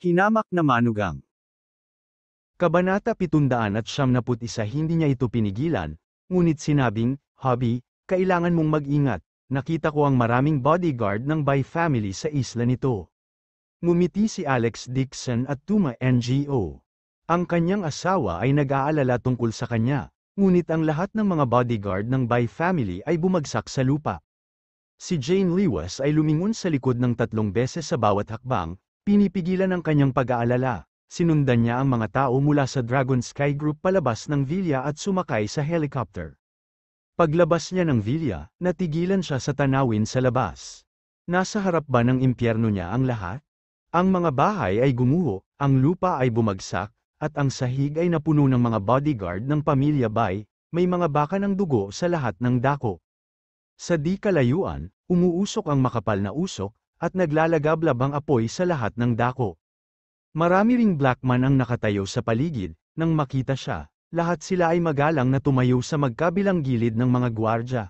Hinamak na manugang. Kabanata 771. Hindi niya ito pinigilan, ngunit sinabing, "Hubby, kailangan mong mag-ingat, nakita ko ang maraming bodyguard ng Bai family sa isla nito." Ngumiti si Alex Dixon at Tuma NGO. Ang kanyang asawa ay nag-aalala tungkol sa kanya, ngunit ang lahat ng mga bodyguard ng Bai family ay bumagsak sa lupa. Si Jane Lewis ay lumingon sa likod ng 3 beses sa bawat hakbang, pinipigilan ang kanyang pag-aalala. Sinundan niya ang mga tao mula sa Dragon Sky Group palabas ng villa at sumakay sa helicopter. Paglabas niya ng villa, natigilan siya sa tanawin sa labas. Nasa harap ba ng impyerno niya ang lahat? Ang mga bahay ay gumuho, ang lupa ay bumagsak, at ang sahig ay napuno ng mga bodyguard ng pamilya Bai, may mga baka ng dugo sa lahat ng dako. Sa di kalayuan, umuusok ang makapal na usok, at naglalagablab ang apoy sa lahat ng dako. Marami ring black man ang nakatayo sa paligid, nang makita siya, lahat sila ay magalang na tumayo sa magkabilang gilid ng mga gwardya.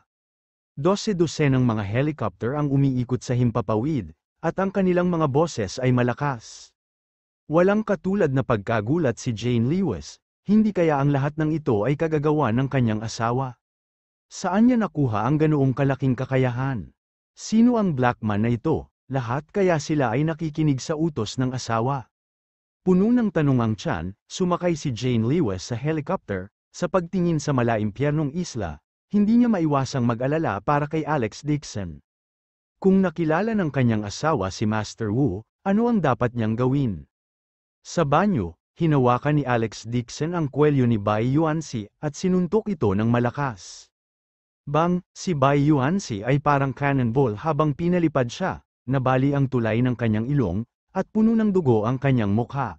12 ng mga helicopter ang umiikot sa himpapawid, at ang kanilang mga boses ay malakas. Walang katulad na pagkagulat si Jane Lewis, hindi kaya ang lahat ng ito ay kagagawa ng kanyang asawa? Saan niya nakuha ang ganoong kalaking kakayahan? Sino ang black man na ito? Lahat kaya sila ay nakikinig sa utos ng asawa? Puno ng tanong ang tiyan, sumakay si Jane Lewis sa helicopter, sa pagtingin sa malaimpyernong isla, hindi niya maiwasang mag-alala para kay Alex Dixon. Kung nakilala ng kanyang asawa si Master Wu, ano ang dapat niyang gawin? Sa banyo, hinawakan ni Alex Dixon ang kwelyo ni Bai Yuanxi at sinuntok ito ng malakas. Bang, si Bai Yuanxi ay parang cannonball habang pinalipad siya, nabali ang tulay ng kanyang ilong, at puno ng dugo ang kanyang mukha.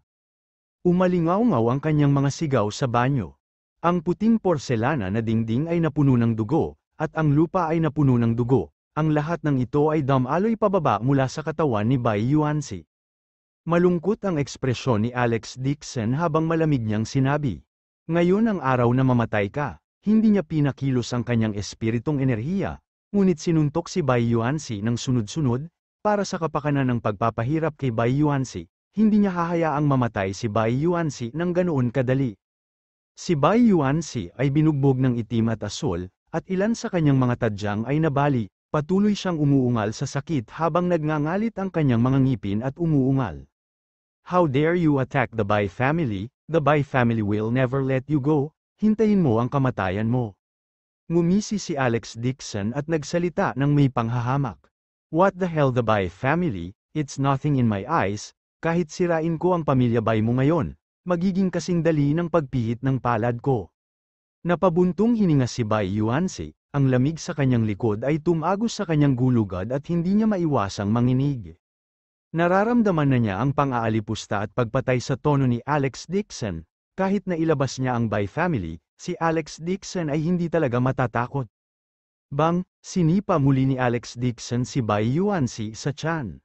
Umalingaw-ngaw ang kanyang mga sigaw sa banyo. Ang puting porselana na dingding ay napuno ng dugo, at ang lupa ay napuno ng dugo. Ang lahat ng ito ay dumaloy pababa mula sa katawan ni Bai Yuanxi. Malungkot ang ekspresyon ni Alex Dixon habang malamig niyang sinabi, "Ngayon ang araw na mamatay ka." Hindi niya pinakilos ang kanyang espiritong enerhiya, ngunit sinuntok si Bai Yuanxi ng sunod-sunod, para sa kapakanan ng pagpapahirap kay Bai Yuanxi, hindi niya hahayaang mamatay si Bai Yuanxi ng ganoon kadali. Si Bai Yuanxi ay binugbog ng itim at asul, at ilan sa kanyang mga tadyang ay nabali, patuloy siyang umuungal sa sakit habang nagngangalit ang kanyang mga ngipin at umuungal. "How dare you attack the Bai family? The Bai family will never let you go. Hintayin mo ang kamatayan mo." Ngumisi si Alex Dixon at nagsalita ng may panghahamak. "What the hell the Bai family, it's nothing in my eyes, kahit sirain ko ang pamilya Bai mo ngayon, magiging kasing dali ng pagpihit ng palad ko." Napabuntong hininga si Bai Yuanxi, ang lamig sa kanyang likod ay tumagos sa kanyang gulugad at hindi niya maiwasang manginig. Nararamdaman na niya ang pang-aalipusta at pagpatay sa tono ni Alex Dixon. Kahit na ilabas niya ang Bai family, si Alex Dixon ay hindi talaga matatakot. Bang, sinipa muli ni Alex Dixon si Bai Yuanxi sa tiyan.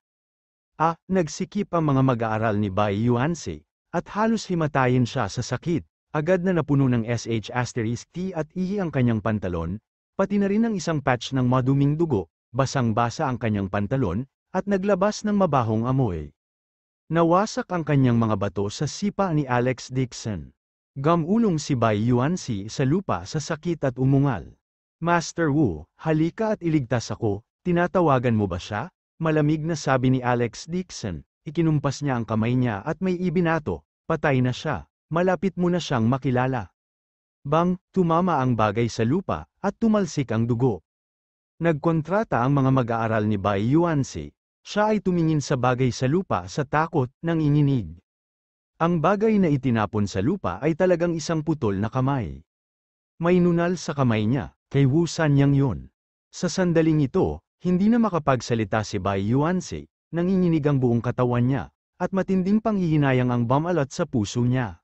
Nagsikip ang mga mag-aaral ni Bai Yuanxi, at halos himatayin siya sa sakit. Agad na napuno ng SH*T at ihi ang kanyang pantalon, pati na rin ang isang patch ng maduming dugo, basang-basa ang kanyang pantalon, at naglabas ng mabahong amoy. Nawasak ang kanyang mga bato sa sipa ni Alex Dixon. Gamulong si Bai Yuanxi sa lupa sa sakit at umungal. "Master Wu, halika at iligtas ako, tinatawagan mo ba siya?" Malamig na sabi ni Alex Dixon. Ikinumpas niya ang kamay niya at may ibinato, "Patay na siya, malapit mo na siyang makilala." Bang, tumama ang bagay sa lupa, at tumalsik ang dugo. Nagkontrata ang mga mag-aaral ni Bai Yuanxi. Siya ay tumingin sa bagay sa lupa sa takot, nanginginig. Ang bagay na itinapon sa lupa ay talagang isang putol na kamay. May nunal sa kamay niya, kay Wu Sanyang yun. Sa sandaling ito, hindi na makapagsalita si Bai Yuanxi, nanginginig ang buong katawan niya, at matinding panghihinayang ang bumalat sa puso niya.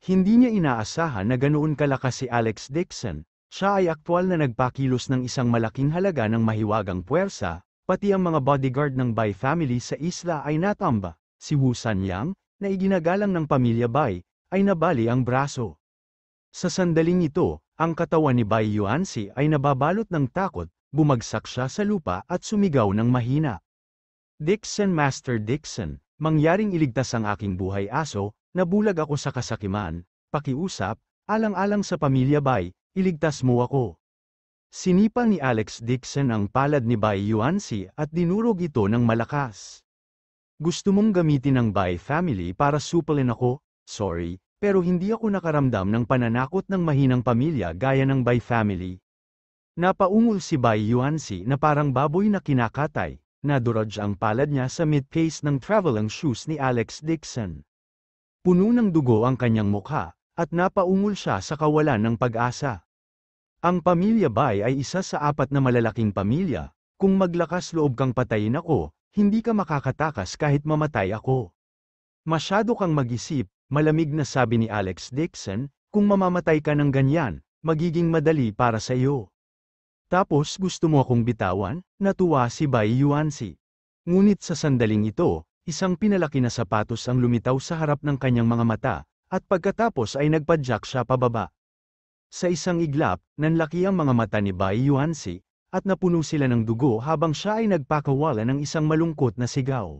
Hindi niya inaasahan na ganoon kalakas si Alex Dixon. Siya ay aktwal na nagpakilos ng isang malaking halaga ng mahiwagang puwersa. Pati ang mga bodyguard ng Bai family sa isla ay natamba. Si Wu Sanyang, na iginagalang ng pamilya Bai, ay nabali ang braso. Sa sandaling ito, ang katawan ni Bai Yuanxi ay nababalot ng takot, bumagsak siya sa lupa at sumigaw ng mahina. "Dixon, Master Dixon, Mangyaring iligtas ang aking buhay aso, nabulag ako sa kasakiman, pakiusap, alang-alang sa pamilya Bai, iligtas mo ako. Sinipa ni Alex Dixon ang palad ni Bai Yuansi at dinurog ito ng malakas. Gusto mong gamitin ang Bai family para supalin ako? Sorry, pero hindi ako nakaramdam ng pananakot ng mahinang pamilya gaya ng Bai family. Napaungol si Bai Yuansi na parang baboy na kinakatay. Nadurog ang palad niya sa mid-case ng traveling shoes ni Alex Dixon. Puno ng dugo ang kanyang mukha, at napaungol siya sa kawalan ng pag-asa. Ang pamilya Bai ay isa sa 4 na malalaking pamilya. Kung maglakas loob kang patayin ako, hindi ka makakatakas kahit mamatay ako. Masyado kang mag-isip, malamig na sabi ni Alex Dixon, kung mamamatay ka ng ganyan, magiging madali para sa iyo. Tapos gusto mo akong bitawan? Natuwa si Bai Yuansi. Ngunit sa sandaling ito, isang pinalaki na sapatos ang lumitaw sa harap ng kanyang mga mata, at pagkatapos ay nagpadyak siya pababa. Sa isang iglap, nanlaki ang mga mata ni Bai Yuansi, at napuno sila ng dugo habang siya ay nagpakawala ng isang malungkot na sigaw.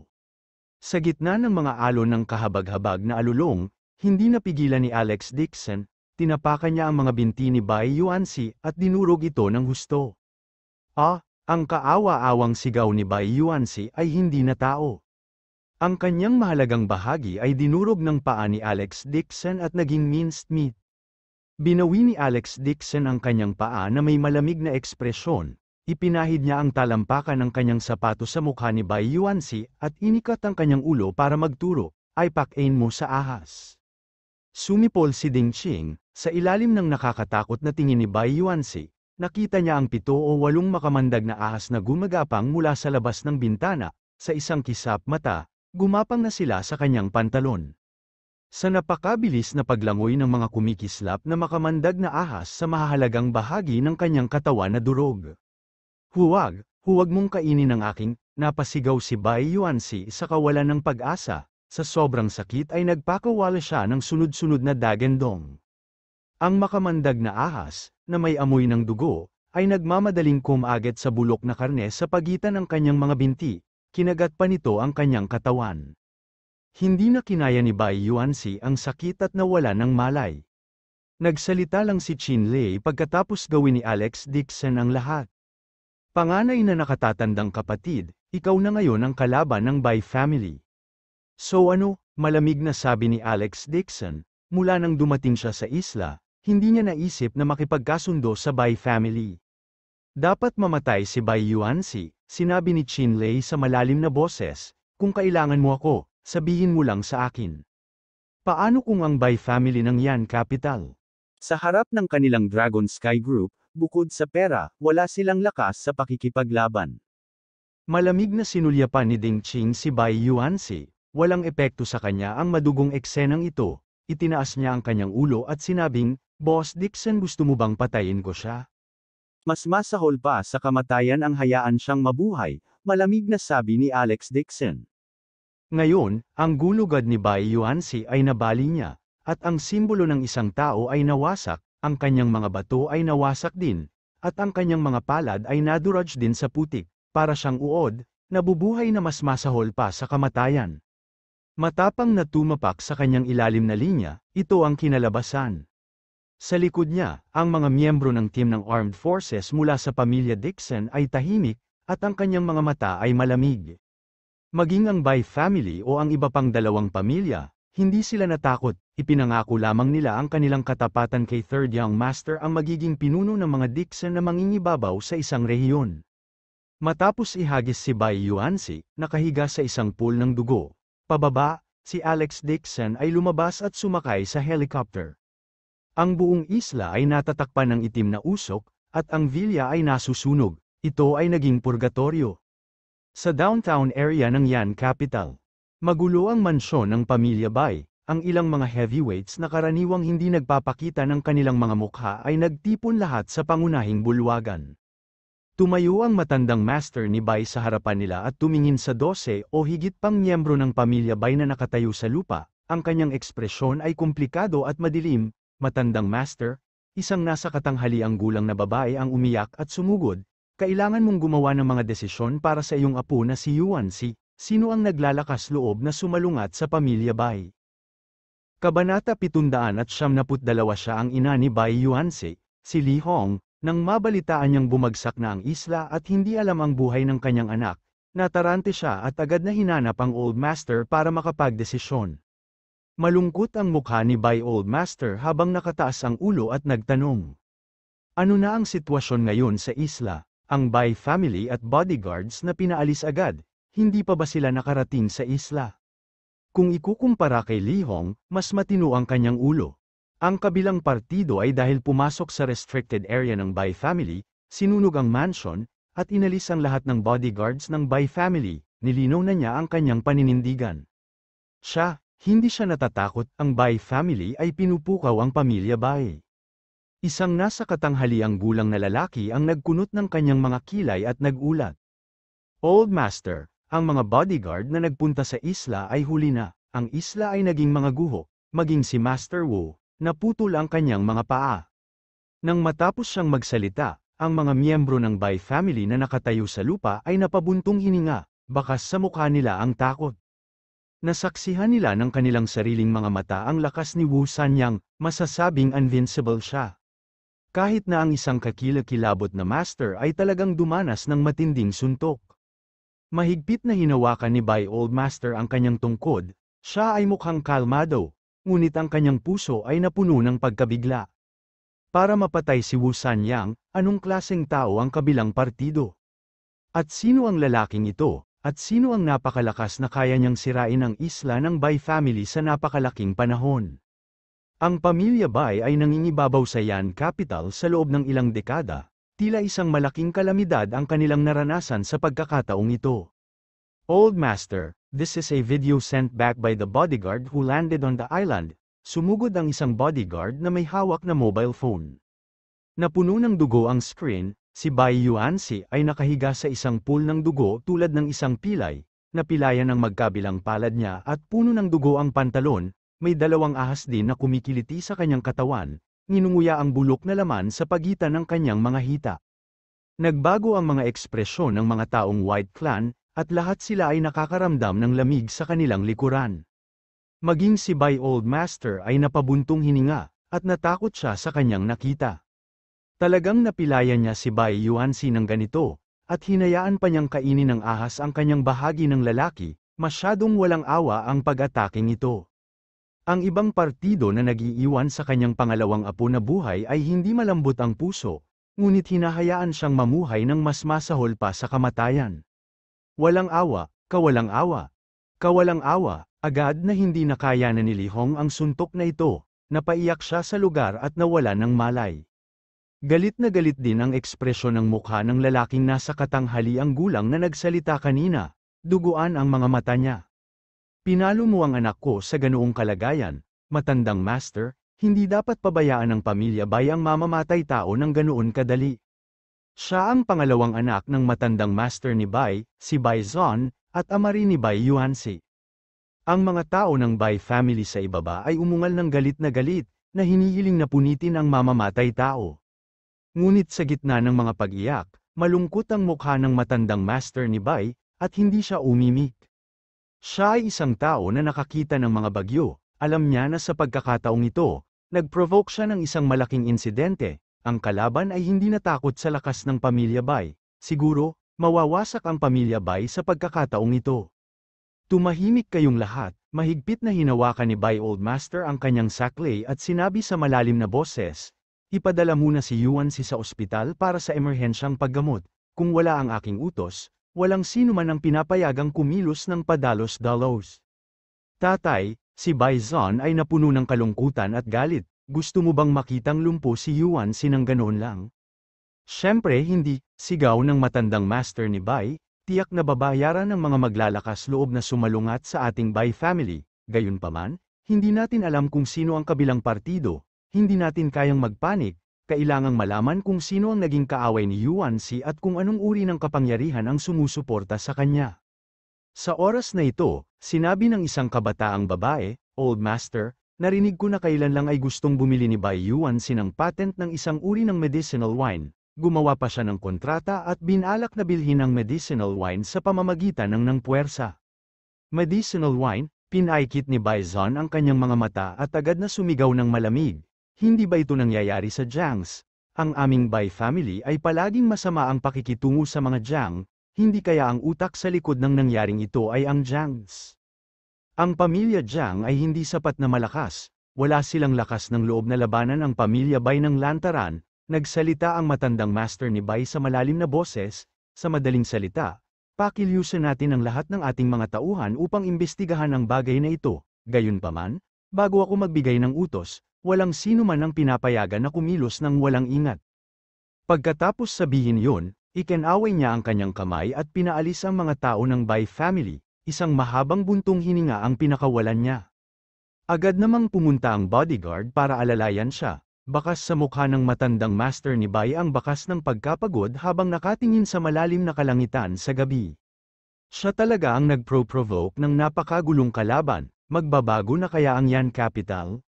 Sa gitna ng mga alon ng kahabag-habag na alulong, hindi napigilan ni Alex Dixon. Tinapakan niya ang mga binti ni Bai Yuansi at dinurog ito ng husto. Ang kaawa-awang sigaw ni Bai Yuansi ay hindi na tao. Ang kanyang mahalagang bahagi ay dinurog ng paa ni Alex Dixon at naging minced meat. Binawi ni Alex Dixon ang kanyang paa na may malamig na ekspresyon, ipinahid niya ang talampakan ng kanyang sapatos sa mukha ni Bai Yuansi at inikat ang kanyang ulo para magturo, ay pakain mo sa ahas. Sumipol si Ding Qing, sa ilalim ng nakakatakot na tingin ni Bai Yuansi, nakita niya ang 7 o 8 makamandag na ahas na gumagapang mula sa labas ng bintana, sa isang kisap mata, gumapang na sila sa kanyang pantalon. Sa napakabilis na paglangoy ng mga kumikislap na makamandag na ahas sa mahahalagang bahagi ng kanyang katawan na durog. Huwag mong kainin ang aking, napasigaw si Bai Yuansi sa kawalan ng pag-asa. Sa sobrang sakit ay nagpakawala siya ng sunod-sunod na dagendong. Ang makamandag na ahas, na may amoy ng dugo, ay nagmamadaling kumagat sa bulok na karne sa pagitan ng kanyang mga binti, kinagat pa nito ang kanyang katawan. Hindi na kinaya ni Bai Yuansi ang sakit at nawala ng malay. Nagsalita lang si Qin Lei pagkatapos gawin ni Alex Dixon ang lahat. Panganay na nakatatandang kapatid, ikaw na ngayon ang kalaban ng Bai family. So malamig na sabi ni Alex Dixon, mula nang dumating siya sa isla, hindi niya naisip na makipagkasundo sa Bai family. Dapat mamatay si Bai Yuansi, sinabi ni Qin Lei sa malalim na boses, kung kailangan mo ako, sabihin mo lang sa akin. Paano kung ang Bai family ng Yan Capital? Sa harap ng kanilang Dragon Sky Group, bukod sa pera, wala silang lakas sa pakikipaglaban. Malamig na sinulyapan ni Ding Qing si Bai Yuansi. Walang epekto sa kanya ang madugong eksenang ito, itinaas niya ang kanyang ulo at sinabing, Boss Dixon, gusto mo bang patayin ko siya? Mas masahol pa sa kamatayan ang hayaan siyang mabuhay, malamig na sabi ni Alex Dixon. Ngayon, ang gulugad ni Bai Yuansi ay nabali niya, at ang simbolo ng isang tao ay nawasak, ang kanyang mga bato ay nawasak din, at ang kanyang mga palad ay nadurog din sa putik, para siyang uod, nabubuhay na mas masahol pa sa kamatayan. Matapang na tumapak sa kanyang ilalim na linya, ito ang kinalabasan. Sa likod niya, ang mga miyembro ng team ng Armed Forces mula sa pamilya Dixon ay tahimik, at ang kanyang mga mata ay malamig. Maging ang Bai family o ang iba pang 2 pamilya, hindi sila natakot, ipinangako lamang nila ang kanilang katapatan kay Third Young Master ang magiging pinuno ng mga Dixon na mangingibabaw sa isang rehiyon. Matapos ihagis si Bai Yuansi, nakahiga sa isang pool ng dugo. Pababa, si Alex Dixon ay lumabas at sumakay sa helicopter. Ang buong isla ay natatakpan ng itim na usok, at ang villa ay nasusunog. Ito ay naging purgatorio. Sa downtown area ng Yan Capital, magulo ang mansyon ng pamilya Bai. Ang ilang mga heavyweights na karaniwang hindi nagpapakita ng kanilang mga mukha ay nagtipon lahat sa pangunahing bulwagan. Tumayo ang matandang master ni Bai sa harapan nila at tumingin sa 12 o higit pang miyembro ng pamilya Bai na nakatayo sa lupa. Ang kanyang ekspresyon ay komplikado at madilim. Matandang master, isang nasa katanghaliang gulang na babae ang umiyak at sumugod. Kailangan mong gumawa ng mga desisyon para sa iyong apo na si Yuansi. sino ang naglalakas loob na sumalungat sa pamilya Bai? Kabanata 772. Siya ang ina ni Bai Yuanxi, si Li Hong, nang mabalitaan niyang bumagsak na ang isla at hindi alam ang buhay ng kanyang anak. Natarante siya at agad na hinanap ang Old Master para makapagdesisyon. Malungkot ang mukha ni Bai Old Master habang nakataas ang ulo at nagtanong. Ano na ang sitwasyon ngayon sa isla? Ang Bai family at bodyguards na pinaalis agad, hindi pa ba sila nakarating sa isla? Kung ikukumpara kay Li Hong, mas matino ang kanyang ulo. Ang kabilang partido ay dahil pumasok sa restricted area ng Bai family, sinunog ang mansion, at inalis ang lahat ng bodyguards ng Bai family, nilinaw na niya ang kanyang paninindigan. Hindi siya natatakot, ang Bai family ay pinupukaw ang pamilya Bai. Isang nasa katanghaliang gulang na lalaki ang nagkunot ng kanyang mga kilay at nagulat. Old Master, ang mga bodyguard na nagpunta sa isla ay huli na, ang isla ay naging mga guho, maging si Master Wu, naputol ang kanyang mga paa. Nang matapos siyang magsalita, ang mga miyembro ng Bai family na nakatayo sa lupa ay napabuntong hininga, bakas sa mukha nila ang takot. Nasaksihan nila ng kanilang sariling mga mata ang lakas ni Wu Sanyang, masasabing invincible siya. Kahit na ang isang kakilakilabot na master ay talagang dumanas ng matinding suntok. Mahigpit na hinawakan ni Bai Old Master ang kanyang tungkod, siya ay mukhang kalmado, ngunit ang kanyang puso ay napuno ng pagkabigla. Para mapatay si Wu Sanyang, anong klaseng tao ang kabilang partido? At sino ang lalaking ito? At sino ang napakalakas na kaya niyang sirain ang isla ng Bai family sa napakalaking panahon? Ang pamilya Bai ay nangingibabaw sa Yan Capital sa loob ng ilang dekada, tila isang malaking kalamidad ang kanilang naranasan sa pagkakataong ito. Old Master, this is a video sent back by the bodyguard who landed on the island. Sumugod ang isang bodyguard na may hawak na mobile phone. Napuno ng dugo ang screen. Si Bai Yuanxi ay nakahiga sa isang pool ng dugo tulad ng isang pilay, napilayan ng magkabilang palad niya at puno ng dugo ang pantalon, may dalawang ahas din na kumikiliti sa kanyang katawan, nginunguya ang bulok na laman sa pagitan ng kanyang mga hita. Nagbago ang mga ekspresyon ng mga taong White Clan, at lahat sila ay nakakaramdam ng lamig sa kanilang likuran. Maging si Bai Old Master ay napabuntong hininga, at natakot siya sa kanyang nakita. Talagang napilayan niya si Bai Yuanxi ng ganito, at hinayaan pa niyang kainin ng ahas ang kanyang bahagi ng lalaki, masyadong walang awa ang pag-ataking ito. Ang ibang partido na nag-iiwan sa kanyang pangalawang apo na buhay ay hindi malambot ang puso, ngunit hinahayaan siyang mamuhay ng mas masahol pa sa kamatayan. Walang awa, kawalang awa. Kawalang awa, agad na hindi nakayanan ni Li Hong ang suntok na ito, napaiyak siya sa lugar at nawala ng malay. Galit na galit din ang ekspresyon ng mukha ng lalaking nasa katanghaliang gulang na nagsalita kanina, duguan ang mga mata niya. Pinalo mo ang anak ko sa ganoong kalagayan, matandang master, hindi dapat pabayaan ng pamilya Bai ang mamamatay tao ng ganoon kadali. Siya ang pangalawang anak ng matandang master ni Bai, si Bai Zon, at ama rin ni Bai Yuanxi. Ang mga tao ng Bai family sa ibaba ay umungal ng galit, na hinihiling na punitin ang mamamatay tao. Ngunit sa gitna ng mga pag-iyak, malungkot ang mukha ng matandang master ni Bai, at hindi siya umimik. Siya ay isang tao na nakakita ng mga bagyo, alam niya na sa pagkakataong ito, nag-provoke siya ng isang malaking insidente, ang kalaban ay hindi natakot sa lakas ng pamilya Bai, siguro, mawawasak ang pamilya Bai sa pagkakataong ito. Tumahimik kayong lahat, mahigpit na hinawakan ni Bai Old Master ang kanyang saklay at sinabi sa malalim na boses, ipadala muna si Yuanxi sa ospital para sa emerhensyang paggamot, kung wala ang aking utos, walang sino man ang pinapayagang kumilos ng padalos-dalos. Tatay, si Bai Zon ay napuno ng kalungkutan at galit, gusto mo bang makitang lumpo si Yuanxi ng ganoon lang? Siyempre hindi, sigaw ng matandang master ni Bai, tiyak na babayaran ng mga maglalakas loob na sumalungat sa ating Bai family, gayunpaman, hindi natin alam kung sino ang kabilang partido. Hindi natin kayang magpanik, kailangang malaman kung sino ang naging kaaway ni Yuanxi at kung anong uri ng kapangyarihan ang sumusuporta sa kanya. Sa oras na ito, sinabi ng isang kabataang babae, Old Master, narinig ko na kailan lang ay gustong bumili ni Bai Yuanxi ng patent ng isang uri ng medicinal wine. Gumawa pa siya ng kontrata at binalak na bilhin ang medicinal wine sa pamamagitan ng puwersa. Medicinal wine, pinaikit ni Bison ang kanyang mga mata at agad na sumigaw ng malamig. Hindi ba ito nangyayari sa Jiangs? Ang aming Bai family ay palaging masama ang pakikitungo sa mga Jiang, hindi kaya ang utak sa likod ng nangyaring ito ay ang Jiangs. Ang pamilya Jiang ay hindi sapat na malakas, wala silang lakas ng loob na labanan ang pamilya Bai ng lantaran, nagsalita ang matandang master ni Bai sa malalim na boses, sa madaling salita. Pakilyusan natin ang lahat ng ating mga tauhan upang imbestigahan ang bagay na ito, gayunpaman, bago ako magbigay ng utos, walang sino man ang pinapayagan na kumilos ng walang ingat. Pagkatapos sabihin yun, ikinaway niya ang kanyang kamay at pinaalis ang mga tao ng Bai family, isang mahabang buntong hininga ang pinakawalan niya. Agad namang pumunta ang bodyguard para alalayan siya. Bakas sa mukha ng matandang master ni Bai ang bakas ng pagkapagod habang nakatingin sa malalim na kalangitan sa gabi. Siya talaga ang nagpro-provoke ng napakagulong kalaban, magbabago na kaya ang Yan Capital?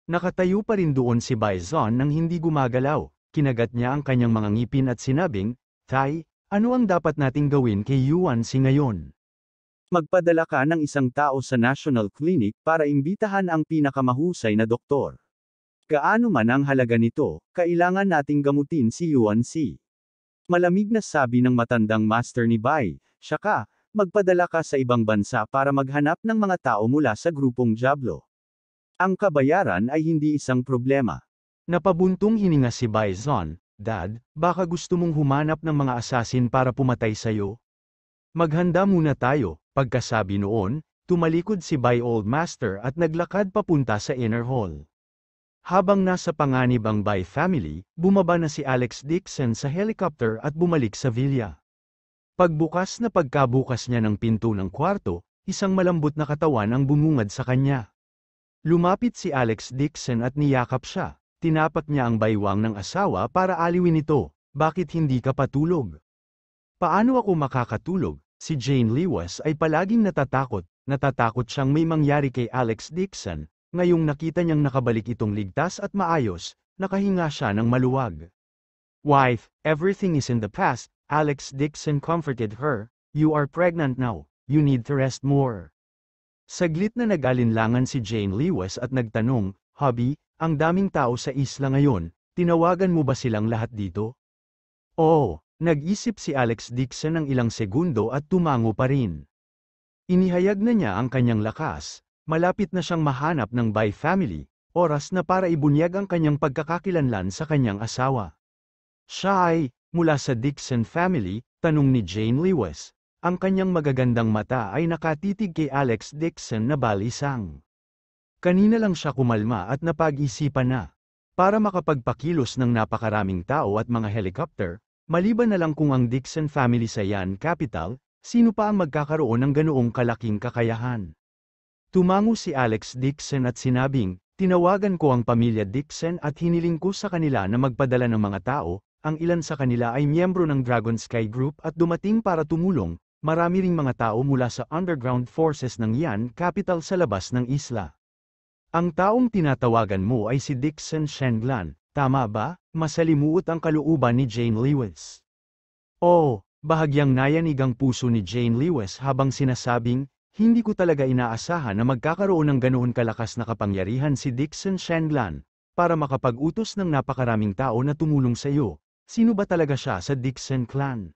Nakatayo pa rin doon si Bison nang hindi gumagalaw, kinagat niya ang kanyang mga ngipin at sinabing, "Tay, ano ang dapat nating gawin kay Yuan Si ngayon?" Magpadala ka ng isang tao sa National Clinic para imbitahan ang pinakamahusay na doktor. Gaano man ang halaga nito, kailangan nating gamutin si Yuan Si. Malamig na sabi ng matandang master ni Bai, "Saka, magpadala ka sa ibang bansa para maghanap ng mga tao mula sa grupong Diablo. Ang kabayaran ay hindi isang problema." Napabuntong hininga si Bison, "Dad, baka gusto mong humanap ng mga asasin para pumatay sa'yo? Maghanda muna tayo." Pagkasabi noon, tumalikod si Bai Old Master at naglakad papunta sa inner hall. Habang nasa panganib ang Bai family, bumaba na si Alex Dixon sa helicopter at bumalik sa villa. Pagbukas na pagkabukas niya ng pinto ng kwarto, isang malambot na katawan ang bumungad sa kanya. Lumapit si Alex Dixon at niyakap siya. Tinapak niya ang baywang ng asawa para aliwin ito. "Bakit hindi ka patulog?" "Paano ako makakatulog?" Si Jane Lewis ay palaging natatakot siyang may mangyari kay Alex Dixon. Ngayong nakita niyang nakabalik itong ligtas at maayos, nakahinga siya ng maluwag. "Wife, everything is in the past," Alex Dixon comforted her. "You are pregnant now, you need to rest more." Saglit na nag-alinlangan si Jane Lewis at nagtanong, "Hubby, ang daming tao sa isla ngayon, tinawagan mo ba silang lahat dito?" "Oo." Nag-isip si Alex Dixon ng ilang segundo at tumango pa rin. Inihayag na niya ang kanyang lakas. Malapit na siyang mahanap ng Bai family, oras na para ibunyag ang kanyang pagkakakilanlan sa kanyang asawa. "Siya ay, mula sa Dixon family?" tanong ni Jane Lewis. Ang kanyang magagandang mata ay nakatitig kay Alex Dixon na balisang. Kanina lang siya kumalma at napag-isipan na. Para makapagpakilos ng napakaraming tao at mga helicopter, maliban na lang kung ang Dixon family sa Yan Capital, sino pa ang magkakaroon ng ganoong kalaking kakayahan? Tumango si Alex Dixon at sinabing, "Tinawagan ko ang pamilya Dixon at hiniling ko sa kanila na magpadala ng mga tao, ang ilan sa kanila ay miyembro ng Dragon Sky Group at dumating para tumulong, marami ring mga tao mula sa underground forces ng Yan Capital sa labas ng isla." "Ang taong tinatawagan mo ay si Dixon Shenglan, tama ba?" Masalimuot ang kalooban ni Jane Lewis. "Oo." Bahagyang nayanig ang puso ni Jane Lewis habang sinasabing, "Hindi ko talaga inaasahan na magkakaroon ng ganoon kalakas na kapangyarihan si Dixon Shenglan, para makapag-utos ng napakaraming tao na tumulong sa iyo. Sino ba talaga siya sa Dixon clan?"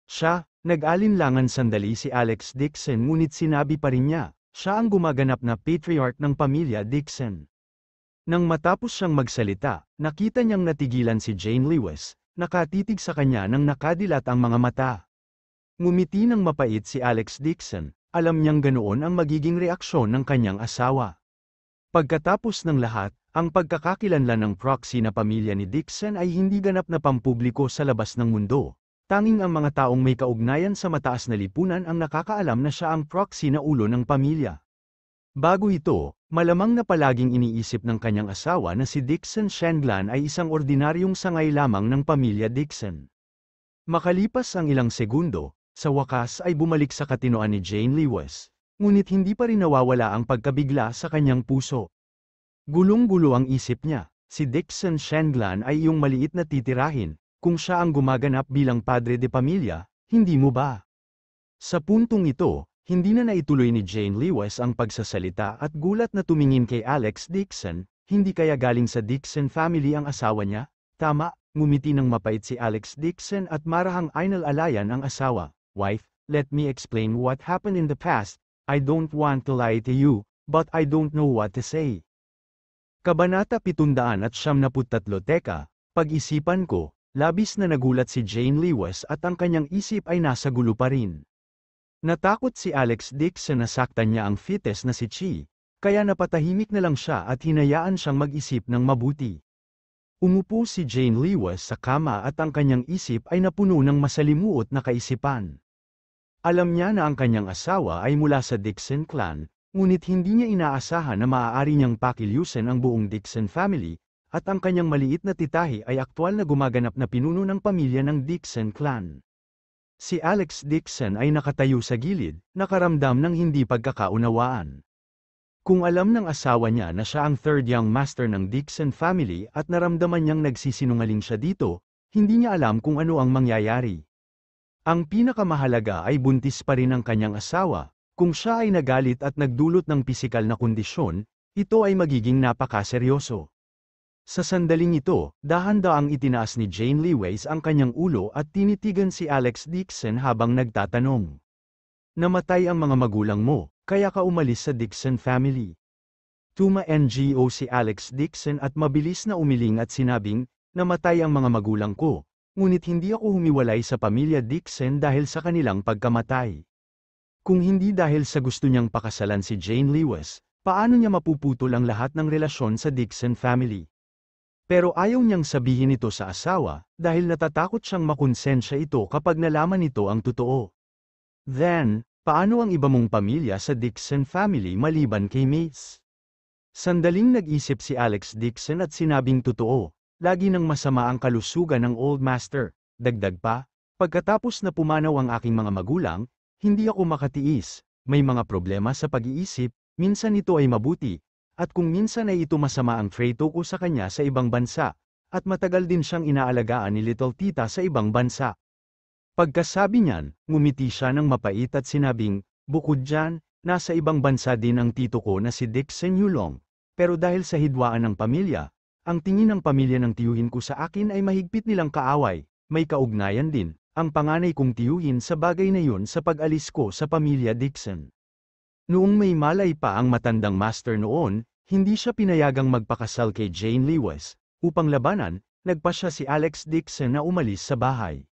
Siya, nag-alinlangan sandali si Alex Dixon ngunit sinabi pa rin niya, siya ang gumaganap na patriarch ng pamilya Dixon. Nang matapos siyang magsalita, nakita niyang natigilan si Jane Lewis, nakatitig sa kanya nang nakadilat ang mga mata. Ngumiti ng mapait si Alex Dixon. Alam niyang ganoon ang magiging reaksyon ng kanyang asawa. Pagkatapos ng lahat, ang pagkakakilanlan ng proxy na pamilya ni Dixon ay hindi ganap na pampubliko sa labas ng mundo. Tanging ang mga taong may kaugnayan sa mataas na lipunan ang nakakaalam na siya ang proxy na ulo ng pamilya. Bago ito, malamang na palaging iniisip ng kanyang asawa na si Dixon Shenglan ay isang ordinaryong sangay lamang ng pamilya Dixon. Makalipas ang ilang segundo, sa wakas ay bumalik sa katinoan ni Jane Lewis, ngunit hindi pa rin nawawala ang pagkabigla sa kanyang puso. Gulong-gulo ang isip niya, si Dixon Shenglan ay iyong maliit na titirahin, kung siya ang gumaganap bilang padre de pamilya, hindi mo ba? Sa puntong ito, hindi na naituloy ni Jane Lewis ang pagsasalita at gulat na tumingin kay Alex Dixon, hindi kaya galing sa Dixon family ang asawa niya? Tama, ngumiti ng mapait si Alex Dixon at marahang inalalayan ang asawa. Wife, let me explain what happened in the past. I don't want to lie to you, but I don't know what to say. Kabanata 773. Teka, pag-isipan ko, labis na nagulat si Jane Lewis at ang kanyang isip ay nasa gulo pa rin. Natakot si Alex Dixon na saktan niya ang fetus na si Chi, kaya napatahimik na lang siya at hinayaan siyang mag-isip ng mabuti. Umupo si Jane Lewis sa kama at ang kanyang isip ay napuno ng masalimuot na kaisipan. Alam niya na ang kanyang asawa ay mula sa Dixon clan, ngunit hindi niya inaasahan na maaari niyang pakilyusin ang buong Dixon family, at ang kanyang maliit na titahi ay aktwal na gumaganap na pinuno ng pamilya ng Dixon clan. Si Alex Dixon ay nakatayo sa gilid, nakaramdam ng hindi pagkakaunawaan. Kung alam ng asawa niya na siya ang third young master ng Dixon family at naramdaman niyang nagsisinungaling siya dito, hindi niya alam kung ano ang mangyayari. Ang pinakamahalaga ay buntis pa rin ang kanyang asawa. Kung siya ay nagalit at nagdulot ng pisikal na kondisyon, ito ay magiging napakaseryoso. Sa sandaling ito, dahan-daang itinaas ni Jane Lewis ang kanyang ulo at tinitigan si Alex Dixon habang nagtatanong. Namatay ang mga magulang mo, kaya ka umalis sa Dixon family. Tuma-NGO si Alex Dixon at mabilis na umiling at sinabing, namatay ang mga magulang ko, ngunit hindi ako humiwalay sa pamilya Dixon dahil sa kanilang pagkamatay. Kung hindi dahil sa gusto niyang pakasalan si Jane Lewis, paano niya mapuputol ang lahat ng relasyon sa Dixon family? Pero ayaw niyang sabihin ito sa asawa, dahil natatakot siyang makonsensya ito kapag nalaman nito ang totoo. Then, paano ang iba mong pamilya sa Dixon family maliban kay Mace? Sandaling nag-isip si Alex Dixon at sinabing totoo, lagi nang masama ang kalusugan ng Old Master. Dagdag pa, pagkatapos na pumanaw ang aking mga magulang, hindi ako makatiis, may mga problema sa pag-iisip, minsan ito ay mabuti. At kung minsan ay ito masama ang trato ko sa kanya sa ibang bansa, at matagal din siyang inaalagaan ni Little Tita sa ibang bansa. Pagkasabi niyan, ngumiti siya ng mapait at sinabing, bukod dyan, nasa ibang bansa din ang tito ko na si Dixon Yulong, pero dahil sa hidwaan ng pamilya, ang tingin ng pamilya ng tiyuhin ko sa akin ay mahigpit nilang kaaway, may kaugnayan din, ang panganay kong tiyuhin sa bagay na yun sa pag-alis ko sa pamilya Dixon. Noong may malay pa ang matandang master noon, hindi siya pinayagang magpakasal kay Jane Lewis. Upang labanan, nagpa siya si Alex Dixon na umalis sa bahay.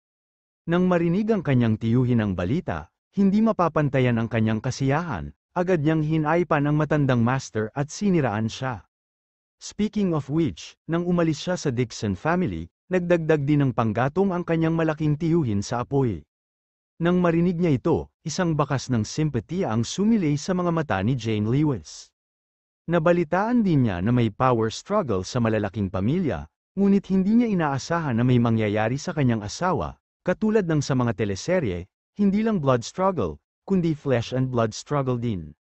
Nang marinig ang kanyang tiyuhin ang balita, hindi mapapantayan ang kanyang kasiyahan, agad niyang hinaipan ang matandang master at siniraan siya. Speaking of which, nang umalis siya sa Dixon family, nagdagdag din ng panggatong ang kanyang malaking tiyuhin sa apoy. Nang marinig niya ito, isang bakas ng simpatiya ang sumilay sa mga mata ni Jane Lewis. Nabalitaan din niya na may power struggle sa malalaking pamilya, ngunit hindi niya inaasahan na may mangyayari sa kanyang asawa, katulad ng sa mga teleserye, hindi lang blood struggle, kundi flesh and blood struggle din.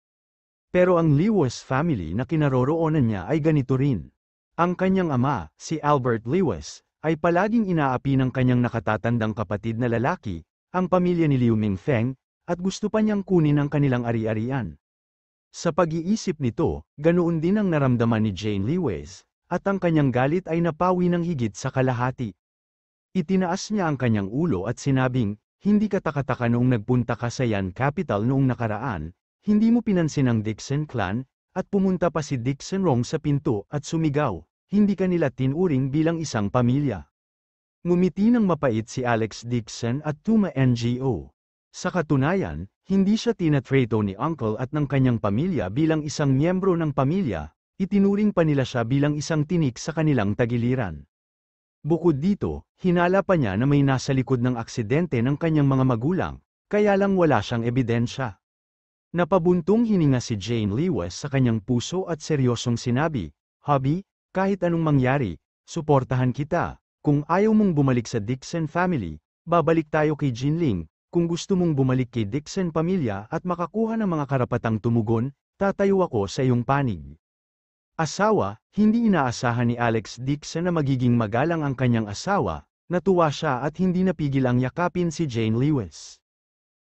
Pero ang Lewis family na kinaroroonan niya ay ganito rin. Ang kanyang ama, si Albert Lewis, ay palaging inaapi ng kanyang nakatatandang kapatid na lalaki, ang pamilya ni Liu Mingfeng, at gusto pa niyang kunin ang kanilang ari-arian. Sa pag-iisip nito, ganoon din ang naramdaman ni Jane Lewis, at ang kanyang galit ay napawi ng higit sa kalahati. Itinaas niya ang kanyang ulo at sinabing, hindi ka takataka noong nagpunta ka sa Yan Capital noong nakaraan, hindi mo pinansin ang Dixon clan, at pumunta pa si Dixon Rong sa pinto at sumigaw, hindi ka nila tinuring bilang isang pamilya. Ngumiti ng mapait si Alex Dixon at Tuma-NGO. Sa katunayan, hindi siya tinatrato ni Uncle at ng kanyang pamilya bilang isang miyembro ng pamilya, itinuring pa nila siya bilang isang tinik sa kanilang tagiliran. Bukod dito, hinala pa niya na may nasa likod ng aksidente ng kanyang mga magulang, kaya lang wala siyang ebidensya. Napabuntong hininga si Jane Lewis sa kanyang puso at seryosong sinabi, Hubby, kahit anong mangyari, suportahan kita. Kung ayaw mong bumalik sa Dixon family, babalik tayo kay Jinling. Kung gusto mong bumalik kay Dixon pamilya at makakuha ng mga karapatang tumugon, tatayo ako sa iyong panig. Asawa, hindi inaasahan ni Alex Dixon na magiging magalang ang kanyang asawa, natuwa siya at hindi napigil ang yakapin si Jane Lewis.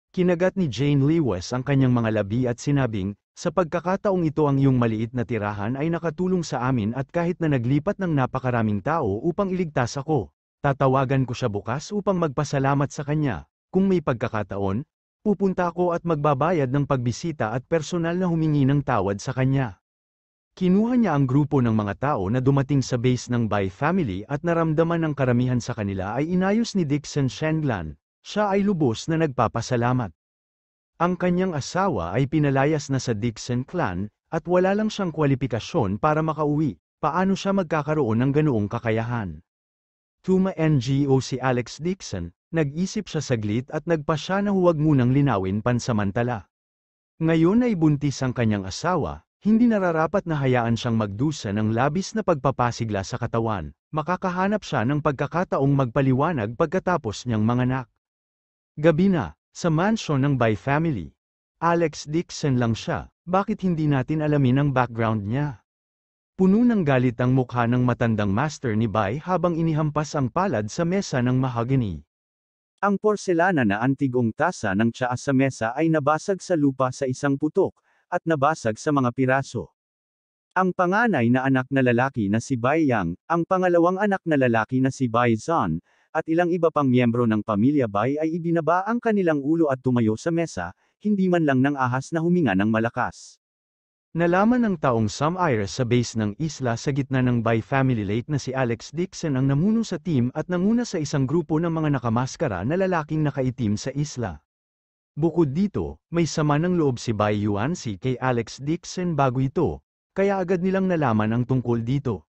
Kinagat ni Jane Lewis ang kanyang mga labi at sinabing, sa pagkakataong ito ang iyong maliit na tirahan ay nakatulong sa amin at kahit na naglipat ng napakaraming tao upang iligtas ako, tatawagan ko siya bukas upang magpasalamat sa kanya. Kung may pagkakataon, pupunta ako at magbabayad ng pagbisita at personal na humingi ng tawad sa kanya. Kinuha niya ang grupo ng mga tao na dumating sa base ng Bai family at naramdaman ng karamihan sa kanila ay inayos ni Dixon Shenlan. Siya ay lubos na nagpapasalamat. Ang kanyang asawa ay pinalayas na sa Dixon clan, at wala lang siyang kwalipikasyon para makauwi. Paano siya magkakaroon ng ganoong kakayahan? Tuma NGO si Alex Dixon, nag-isip siya saglit at nagpasya na huwag munang linawin pansamantala. Ngayon ay buntis ang kanyang asawa, hindi nararapat na hayaan siyang magdusa ng labis na pagpapasigla sa katawan. Makakahanap siya ng pagkakataong magpaliwanag pagkatapos niyang manganak. Gabi na, sa mansion ng Bai family. Alex Dixon lang siya, bakit hindi natin alamin ang background niya? Puno ng galit ang mukha ng matandang master ni Bai habang inihampas ang palad sa mesa ng mahogany. Ang porselana na antigong tasa ng tsaa sa mesa ay nabasag sa lupa sa isang putok, at nabasag sa mga piraso. Ang panganay na anak na lalaki na si Bai Yang, ang pangalawang anak na lalaki na si Bai Zhan, at ilang iba pang miyembro ng pamilya Bai ay ibinaba ang kanilang ulo at tumayo sa mesa, hindi man lang ng ahas na huminga ng malakas. Nalaman ng taong Sam Iris sa base ng isla sa gitna ng Bai family late na si Alex Dixon ang namuno sa team at nanguna sa isang grupo ng mga nakamaskara na lalaking nakaitim sa isla. Bukod dito, may sama ng loob si Bai Yuanxi kay Alex Dixon bago ito, kaya agad nilang nalaman ang tungkol dito.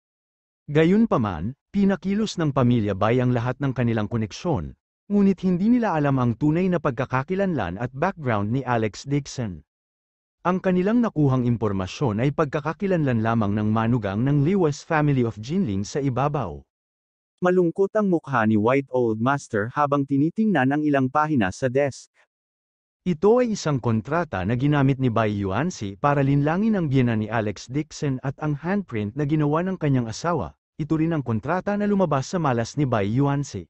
Gayunpaman, pinakilos ng pamilya Bai ang lahat ng kanilang koneksyon, ngunit hindi nila alam ang tunay na pagkakakilanlan at background ni Alex Dixon. Ang kanilang nakuhang impormasyon ay pagkakakilanlan lamang ng manugang ng Lewis family of Jinling sa ibabaw. Malungkot ang mukha ni White Old Master habang tinitingnan ang ilang pahina sa desk. Ito ay isang kontrata na ginamit ni Bai Yuanxi para linlangin ang biyenan ni Alex Dixon at ang handprint na ginawa ng kanyang asawa. Ito rin ang kontrata na lumabas sa malas ni Bai Yuanxi.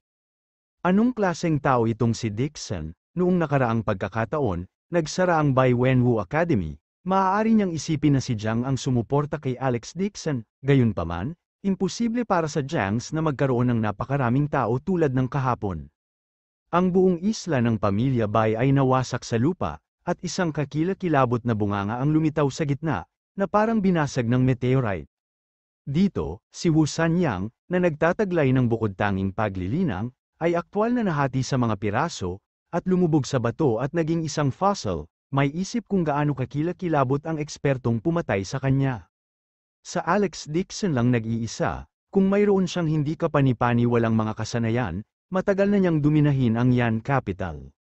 Anong klaseng tao itong si Dixon? Noong nakaraang pagkakataon, nagsara ang Bai Wenwu Academy. Maaari niyang isipin na si Jiang ang sumuporta kay Alex Dixon. Gayunpaman, imposible para sa Jiangs na magkaroon ng napakaraming tao tulad ng kahapon. Ang buong isla ng pamilya Bai ay nawasak sa lupa, at isang kakilakilabot na bunganga ang lumitaw sa gitna, na parang binasag ng meteorite. Dito, si Wu Sanyang, na nagtataglay ng bukod-tanging paglilinang, ay aktwal na nahati sa mga piraso, at lumubog sa bato at naging isang fossil. May isip kung gaano kakilakilabot ang ekspertong pumatay sa kanya. Sa Alex Dixon lang nag-iisa, kung mayroon siyang hindi kapani-pani walang mga kasanayan, matagal na niyang duminahin ang Yan capital.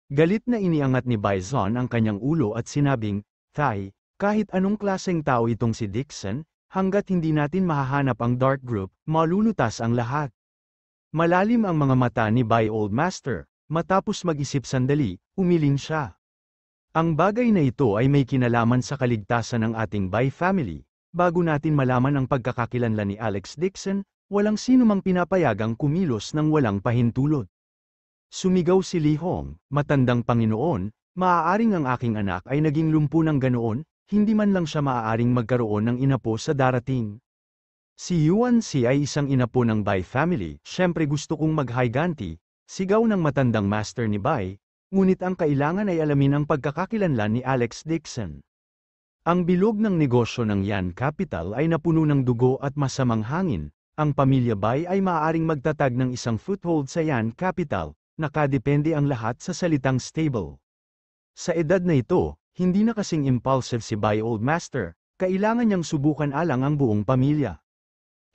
Galit na iniangat ni Bai Zhan ang kanyang ulo at sinabing, "Thai, kahit anong klaseng tao itong si Dixon, hanggat hindi natin mahahanap ang Dark Group, malulutas ang lahat." Malalim ang mga mata ni Bai Old Master, matapos mag-isip sandali, umiling siya. Ang bagay na ito ay may kinalaman sa kaligtasan ng ating Bai family. Bago natin malaman ang pagkakakilanlan ni Alex Dixon, walang sinumang pinapayagang kumilos ng walang pahintulot. Sumigaw si Li Hong, "Matandang Panginoon, maaaring ang aking anak ay naging lumpo ng ganoon, hindi man lang siya maaaring magkaroon ng inapo sa darating." Si Yuan Si ay isang inapo ng Bai family, syempre gusto kong maghiganti, sigaw ng matandang master ni Bai, ngunit ang kailangan ay alamin ang pagkakakilanlan ni Alex Dixon. Ang bilog ng negosyo ng Yan Capital ay napuno ng dugo at masamang hangin. Ang pamilya Bai ay maaaring magtatag ng isang foothold sa Yan Capital, nakadepende ang lahat sa salitang stable. Sa edad na ito, hindi na kasing impulsive si Bai Old Master, kailangan niyang subukan alang ang buong pamilya.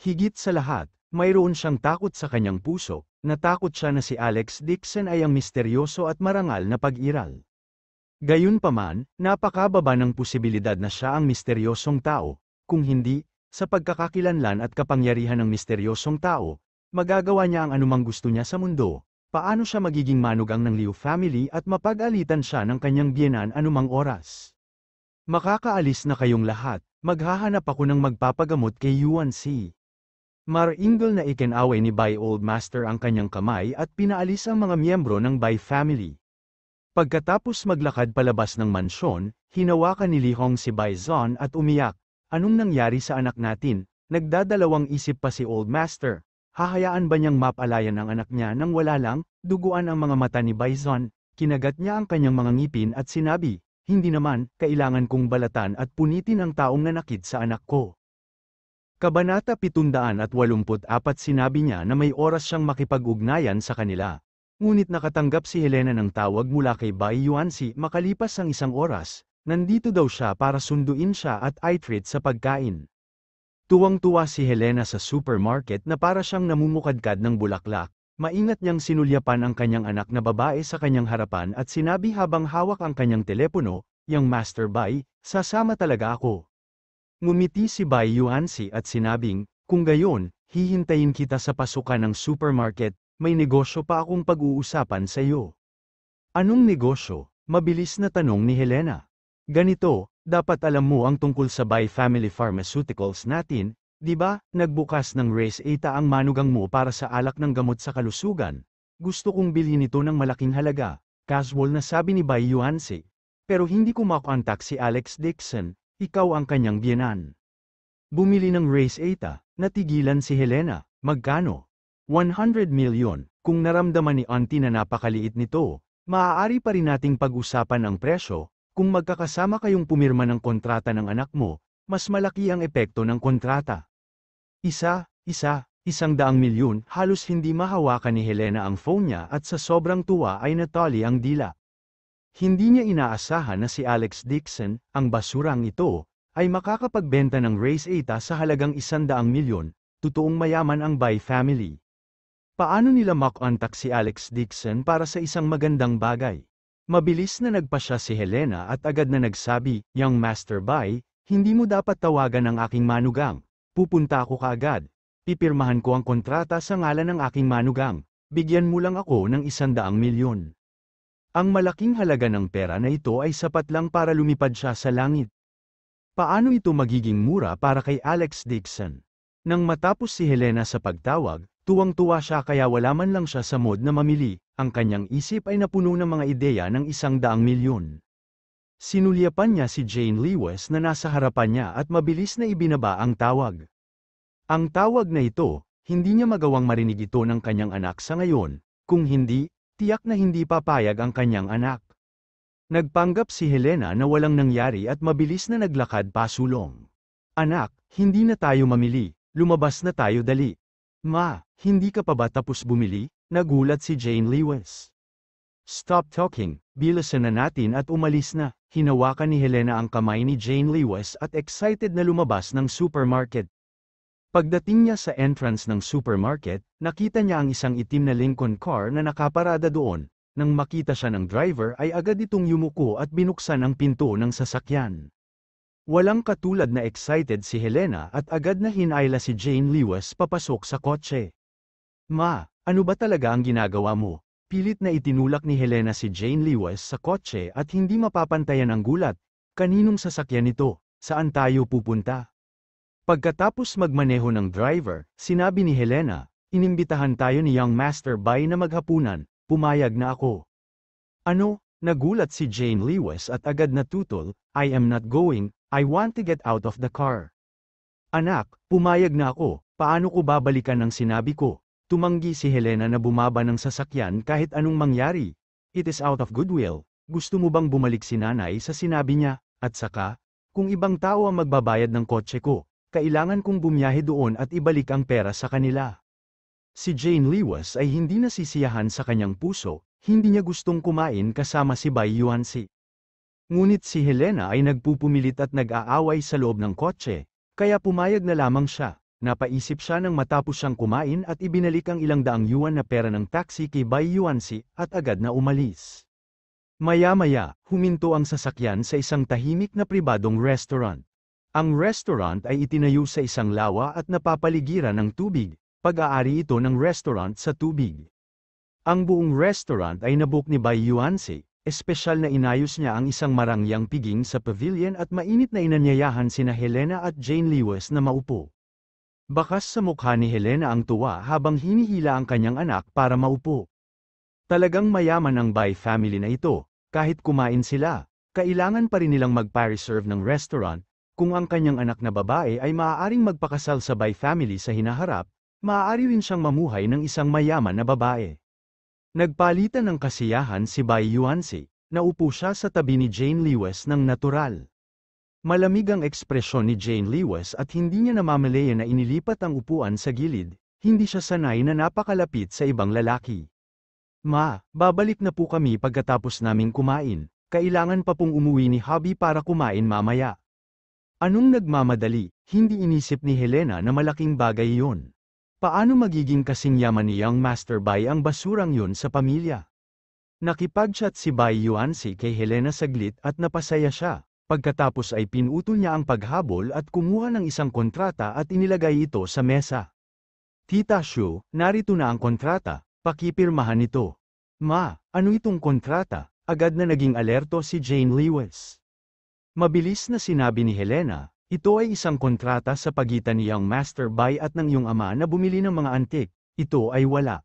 Higit sa lahat, mayroon siyang takot sa kanyang puso, natakot siya na si Alex Dixon ay ang misteryoso at marangal na pag-iral. Gayunpaman, napakababa ng posibilidad na siya ang misteryosong tao, kung hindi, sa pagkakakilanlan at kapangyarihan ng misteryosong tao, magagawa niya ang anumang gusto niya sa mundo. Paano siya magiging manugang ng Liu family at mapag-alitan siya ng kanyang biyenan anumang oras? Makakaalis na kayong lahat, maghahanap ako ng magpapagamot kay Yuan Si. Maringal na ikinaway ni Bai Old Master ang kanyang kamay at pinaalis ang mga miyembro ng Bai family. Pagkatapos maglakad palabas ng mansyon, hinawakan ni Li Hong si Bai Zon at umiyak. Anong nangyari sa anak natin? Nagdadalawang isip pa si Old Master. Hahayaan ba niyang mapalayan ang anak niya nang wala lang? Duguan ang mga mata ni Bai Zon. Kinagat niya ang kanyang mga ngipin at sinabi, hindi naman, kailangan kong balatan at punitin ang taong nanakit sa anak ko. Kabanata 784 sinabi niya na may oras siyang makipag-ugnayan sa kanila. Ngunit nakatanggap si Helena ng tawag mula kay Bai Yuanxi makalipas ang 1 oras, nandito daw siya para sunduin siya at i-treat sa pagkain. Tuwang-tuwa si Helena sa supermarket na para siyang namumukadkad ng bulaklak. Maingat niyang sinulyapan ang kanyang anak na babae sa kanyang harapan at sinabi habang hawak ang kanyang telepono, "Yang Master Bai, sasama talaga ako." Ngumiti si Bai Yuanxi at sinabing, "Kung gayon, hihintayin kita sa pasukan ng supermarket, may negosyo pa akong pag-uusapan sa iyo." "Anong negosyo?" Mabilis na tanong ni Helena. "Ganito, dapat alam mo ang tungkol sa Bai Family Pharmaceuticals natin. Di ba, nagbukas ng Race Eta ang manugang mo para sa alak ng gamot sa kalusugan. Gusto kong bilhin ito ng malaking halaga," casual na sabi ni Bai Yuanxi. "Pero hindi ko makontak si Alex Dixon, ikaw ang kanyang biyenan." Bumili ng Race Eta, natigilan si Helena. "Magkano?" 100 million, kung naramdaman ni Auntie na napakaliit nito, maaari pa rin nating pag-usapan ang presyo, kung magkakasama kayong pumirma ng kontrata ng anak mo, mas malaki ang epekto ng kontrata. 100 milyon, halos hindi mahawakan ni Helena ang phone niya at sa sobrang tuwa ay natali ang dila. Hindi niya inaasahan na si Alex Dixon, ang basurang ito, ay makakapagbenta ng Race Eta sa halagang 100 milyon, totoong mayaman ang Bai family. Paano nila makontak si Alex Dixon para sa isang magandang bagay? Mabilis na nagpa siya si Helena at agad na nagsabi, "Young Master Bai, hindi mo dapat tawagan ang aking manugang. Pupunta ako kaagad. Pipirmahan ko ang kontrata sa ngalan ng aking manugang. Bigyan mo lang ako ng 100 milyon." Ang malaking halaga ng pera na ito ay sapat lang para lumipad siya sa langit. Paano ito magiging mura para kay Alex Dixon? Nang matapos si Helena sa pagtawag, tuwang-tuwa siya kaya wala man lang siya sa mood na mamili, ang kanyang isip ay napuno ng mga ideya ng 100 milyon. Sinulyapan niya si Jane Lewis na nasa harapan niya at mabilis na ibinaba ang tawag. Ang tawag na ito, hindi niya magawang marinig ito ng kanyang anak sa ngayon, kung hindi, tiyak na hindi papayag ang kanyang anak. Nagpanggap si Helena na walang nangyari at mabilis na naglakad pasulong. "Anak, hindi na tayo mamili, lumabas na tayo dali." "Ma, hindi ka pa ba tapos bumili?" Nagulat si Jane Lewis. "Stop talking, bilisan na natin at umalis na." Hinawakan ni Helena ang kamay ni Jane Lewis at excited na lumabas ng supermarket. Pagdating niya sa entrance ng supermarket, nakita niya ang isang itim na Lincoln car na nakaparada doon. Nang makita siya ng driver ay agad itong yumuko at binuksan ang pinto ng sasakyan. Walang katulad na excited si Helena at agad na hinayla si Jane Lewis papasok sa kotse. "Ma, ano ba talaga ang ginagawa mo?" Pilit na itinulak ni Helena si Jane Lewis sa kotse at hindi mapapantayan ang gulat. "Kaninong sasakyan ito? Saan tayo pupunta?" Pagkatapos magmaneho ng driver, sinabi ni Helena, "Inimbitahan tayo ni Young Master Bai na maghapunan, pumayag na ako." "Ano?" Nagulat si Jane Lewis at agad natutol, "I am not going, I want to get out of the car." "Anak, pumayag na ako, paano ko babalikan ang sinabi ko?" Tumanggi si Helena na bumaba ng sasakyan kahit anong mangyari. "It is out of goodwill. Gusto mo bang bumalik si nanay sa sinabi niya? At saka, kung ibang tao ang magbabayad ng kotse ko, kailangan kong bumiyahe doon at ibalik ang pera sa kanila." Si Jane Lewis ay hindi nasisiyahan sa kanyang puso, hindi niya gustong kumain kasama si Bai Yuanxi. Ngunit si Helena ay nagpupumilit at nag-aaway sa loob ng kotse, kaya pumayag na lamang siya. Napaisip siya nang matapos siyang kumain at ibinalik ang 200 yuan na pera ng taxi kay Bai Yuanxi at agad na umalis. Maya-maya, huminto ang sasakyan sa isang tahimik na pribadong restaurant. Ang restaurant ay itinayo sa isang lawa at napapaligiran ng tubig, pag-aari ito ng restaurant sa tubig. Ang buong restaurant ay nabook ni Bai Yuanxi, espesyal na inayos niya ang isang marangyang piging sa pavilion at mainit na inanyayahan sina Helena at Jane Lewis na maupo. Bakas sa mukha ni Helena ang tuwa habang hinihila ang kanyang anak para maupo. Talagang mayaman ang Bai family na ito, kahit kumain sila, kailangan pa rin nilang mag-pa-reserve ng restaurant. Kung ang kanyang anak na babae ay maaaring magpakasal sa Bai family sa hinaharap, maaari rin siyang mamuhay ng isang mayaman na babae. Nagpalitan ng kasiyahan si Bai Yuanxi, naupo siya sa tabi ni Jane Lewis ng natural. Malamig ang ekspresyon ni Jane Lewis at hindi niya namamalayan na inilipat ang upuan sa gilid, hindi siya sanay na napakalapit sa ibang lalaki. Ma, babalik na po kami pagkatapos naming kumain, kailangan pa pong umuwi ni Hubby para kumain mamaya. Anong nagmamadali, hindi inisip ni Helena na malaking bagay iyon. Paano magiging kasing yaman ni Young Master Bai ang basurang yun sa pamilya? Nakipag-chat si Bai Yuanxi kay Helena saglit at napasaya siya. Pagkatapos ay pinutol niya ang paghabol at kumuha ng isang kontrata at inilagay ito sa mesa. Tita Shu, narito na ang kontrata, pakipirmahan ito. Ma, ano itong kontrata? Agad na naging alerto si Jane Lewis. Mabilis na sinabi ni Helena, ito ay isang kontrata sa pagitan ni Young Master Bai at ng iyong ama na bumili ng mga antik, ito ay wala.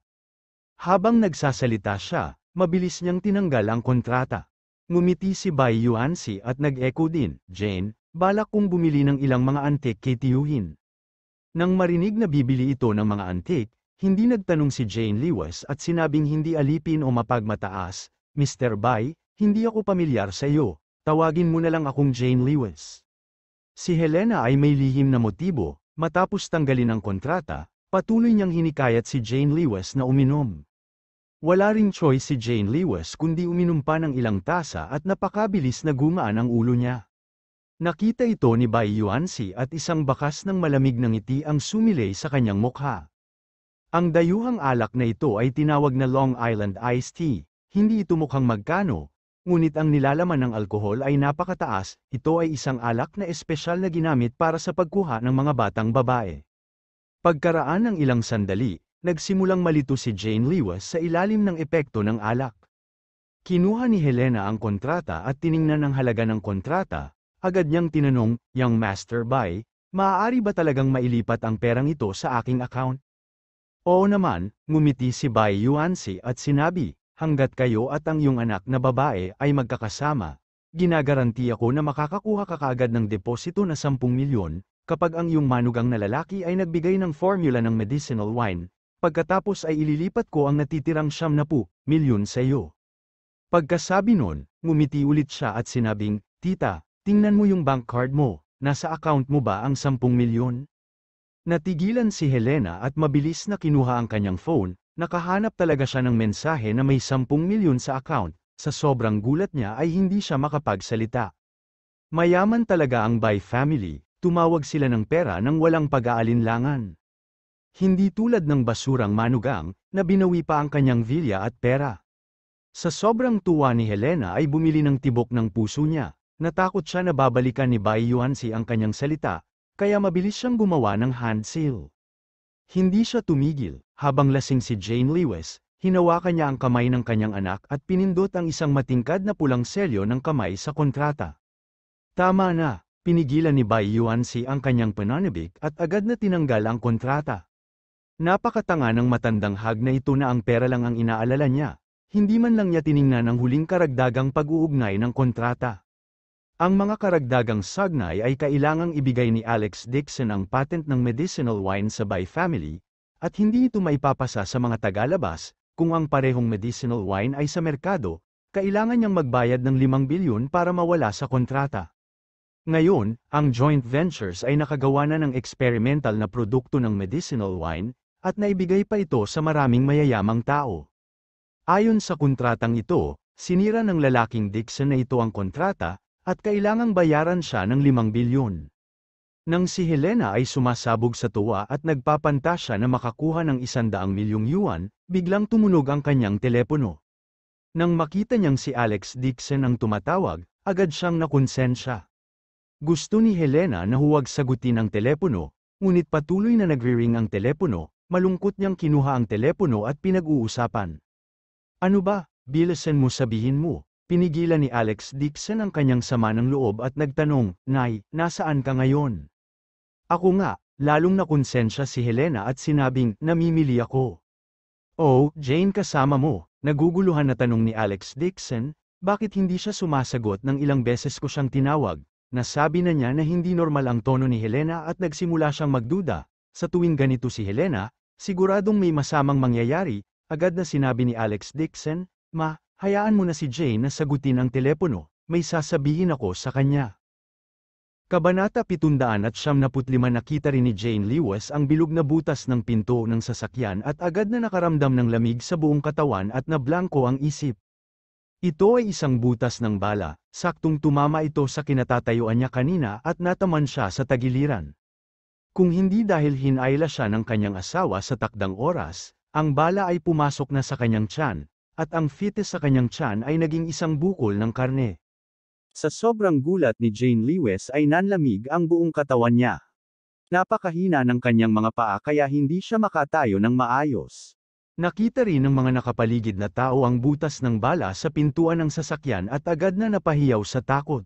Habang nagsasalita siya, mabilis niyang tinanggal ang kontrata. Ngumiti si Bai Yuanxi at nag-echo din, Jane, balak kong bumili ng ilang mga antik kay tiyuhin. Nang marinig na bibili ito ng mga antik, hindi nagtanong si Jane Lewis at sinabing hindi alipin o mapagmataas, Mr. Bai, hindi ako pamilyar sa iyo, tawagin mo na lang akong Jane Lewis. Si Helena ay may lihim na motibo, matapos tanggalin ang kontrata, patuloy niyang hinikayat si Jane Lewis na uminom. Wala ring choice si Jane Lewis kundi uminom pa ng ilang tasa at napakabilis na gumaan ang ulo niya. Nakita ito ni Bai Yuanxi at isang bakas ng malamig na ngiti ang sumilay sa kanyang mukha. Ang dayuhang alak na ito ay tinawag na Long Island Iced Tea, hindi ito mukhang magkano, ngunit ang nilalaman ng alkohol ay napakataas, ito ay isang alak na espesyal na ginamit para sa pagkuha ng mga batang babae. Pagkaraan ng ilang sandali, nagsimulang malito si Jane Lewis sa ilalim ng epekto ng alak. Kinuha ni Helena ang kontrata at tiningnan ang halaga ng kontrata, agad niyang tinanong, Young Master Bai, maaari ba talagang mailipat ang perang ito sa aking account? Oo naman, ngumiti si Bai Yuanxi at sinabi, hanggat kayo at ang iyong anak na babae ay magkakasama, ginagaranti ako na makakakuha ka kaagad ng deposito na 10 milyon, kapag ang iyong manugang na lalaki ay nagbigay ng formula ng medicinal wine, pagkatapos ay ililipat ko ang natitirang 70 milyon sa iyo. Pagkasabi nun, ngumiti ulit siya at sinabing, Tita, tingnan mo yung bank card mo, nasa account mo ba ang 10 milyon? Natigilan si Helena at mabilis na kinuha ang kanyang phone, nakahanap talaga siya ng mensahe na may 10 milyon sa account, sa sobrang gulat niya ay hindi siya makapagsalita. Mayaman talaga ang Bai family, tumawag sila ng pera nang walang pag-aalinlangan. Hindi tulad ng basurang manugang, na binawi pa ang kanyang vilya at pera. Sa sobrang tuwa ni Helena ay bumili ng tibok ng puso niya, natakot siya na babalikan ni Bai Yuanxi ang kanyang salita, kaya mabilis siyang gumawa ng hand seal. Hindi siya tumigil, habang lasing si Jane Lewis, hinawakan niya ang kamay ng kanyang anak at pinindot ang isang matingkad na pulang selyo ng kamay sa kontrata. Tama na, pinigilan ni Bai Yuanxi ang kanyang pananabik at agad na tinanggal ang kontrata. Napakatanga ng matandang hag na ito na ang pera lang ang inaalala niya, hindi man lang niya tiningnan ang huling karagdagang pag-uugnay ng kontrata. Ang mga karagdagang sagnay ay kailangang ibigay ni Alex Dixon ang patent ng medicinal wine sa Bai family, at hindi ito maipapasa sa mga tagalabas, kung ang parehong medicinal wine ay sa merkado, kailangan niyang magbayad ng 5 bilyon para mawala sa kontrata. Ngayon, ang joint ventures ay nakagawa na ng experimental na produkto ng medicinal wine, at naibigay pa ito sa maraming mayayamang tao. Ayon sa kontratang ito, sinira ng lalaking Dixon na ito ang kontrata, at kailangang bayaran siya ng 5 bilyon. Nang si Helena ay sumasabog sa tuwa at nagpapantasya na makakuha ng 100 milyong yuan, biglang tumunog ang kanyang telepono. Nang makita niyang si Alex Dixon ang tumatawag, agad siyang nakonsensya. Gusto ni Helena na huwag sagutin ang telepono, ngunit patuloy na nagre-ring ang telepono, malungkot niyang kinuha ang telepono at pinag-uusapan. Ano ba, bilisan mo sabihin mo? Pinigilan ni Alex Dixon ang kanyang sama ng loob at nagtanong, Nay, nasaan ka ngayon? Ako nga, lalong nakonsensya si Helena at sinabing, namimili ako. Oh, Jane kasama mo, naguguluhan na tanong ni Alex Dixon, Bakit hindi siya sumasagot ng ilang beses ko siyang tinawag? Nasabi na niya na hindi normal ang tono ni Helena at nagsimula siyang magduda. Sa tuwing ganito si Helena, siguradong may masamang mangyayari, agad na sinabi ni Alex Dixon, "Ma, hayaan mo na si Jane na sagutin ang telepono, may sasabihin ako sa kanya." Kabanata 775. Nakita rin ni Jane Lewis ang bilog na butas ng pinto ng sasakyan at agad na nakaramdam ng lamig sa buong katawan at nablangko ang isip. Ito ay isang butas ng bala, saktong tumama ito sa kinatatayuan niya kanina at nataman siya sa tagiliran. Kung hindi dahil hinayla siya ng kanyang asawa sa takdang oras, ang bala ay pumasok na sa kanyang tiyan, at ang fetus sa kanyang tiyan ay naging isang bukol ng karne. Sa sobrang gulat ni Jane Lewis ay nanlamig ang buong katawan niya. Napakahina ng kanyang mga paa kaya hindi siya makatayo ng maayos. Nakita rin ng mga nakapaligid na tao ang butas ng bala sa pintuan ng sasakyan at agad na napahiyaw sa takot.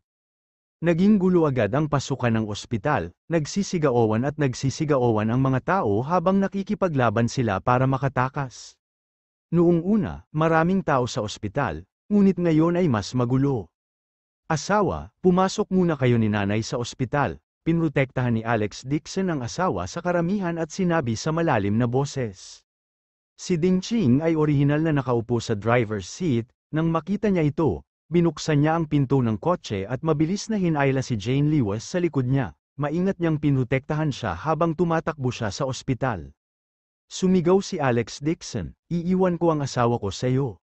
Naging gulo agad ang pasukan ng ospital, nagsisigawan ang mga tao habang nakikipaglaban sila para makatakas. Noong una, maraming tao sa ospital, ngunit ngayon ay mas magulo. "Asawa, pumasok muna kayo ni nanay sa ospital," pinrotektahan ni Alex Dixon ang asawa sa karamihan at sinabi sa malalim na boses. Si Ding Ching ay orihinal na nakaupo sa driver's seat. Nang makita niya ito, binuksan niya ang pinto ng kotse at mabilis na hinayla si Jane Lewis sa likod niya. Maingat niyang pinrotektahan siya habang tumatakbo siya sa ospital. Sumigaw si Alex Dixon, "Iiwan ko ang asawa ko sa iyo."